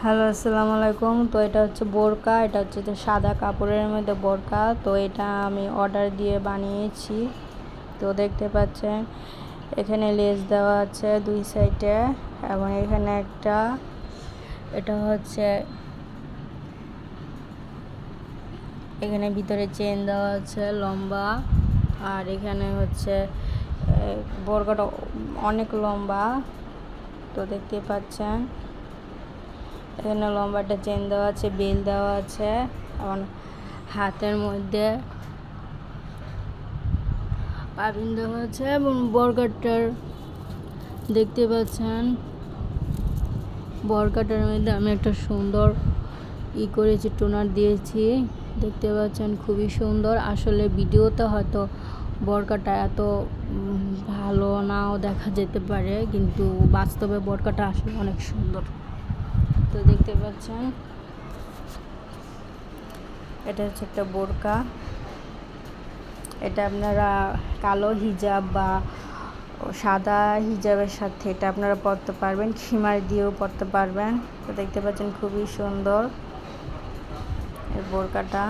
Hello, আসসালামু আলাইকুম। তো এটা হচ্ছে বোরকা, এটা হচ্ছে যে সাদা কাপড়ের মধ্যে বোরকা। তো এটা আমি অর্ডার দিয়ে বানিয়েছি। তো দেখতে পাচ্ছেন এখানে লেস দেওয়া আছে দুই সাইডে, এবং এখানে একটা এটা হচ্ছে এখানে ভিতরে চেন দেওয়া আছে লম্বা। আর এখানে হচ্ছে বোরকাটা অনেক লম্বা। তো দেখতে পাচ্ছেন এখানে লম্বা একটা চেন দেওয়া আছে, বেল দেওয়া আছে, এবং হাতের মধ্যে পাবিন দেওয়া আছে। এবং বরকাটার দেখতে পাচ্ছেন বরকাটার মধ্যে আমি একটা সুন্দর করেছি, টোনার দিয়েছি। দেখতে পাচ্ছেন খুবই সুন্দর। আসলে ভিডিওতে হয়তো বরকাটা এত ভালো নাও দেখা যেতে পারে, কিন্তু বাস্তবে বরকাটা আসলে অনেক সুন্দর। তো দেখতে পাচ্ছেন এটা হচ্ছে একটা বোরকা। এটা আপনারা কালো হিজাব বা সাদা হিজাবের সাথে এটা আপনারা পরতে পারবেন, খিমার দিয়েও পরতে পারবেন। তো দেখতে পাচ্ছেন খুবই সুন্দর এই বোরকাটা।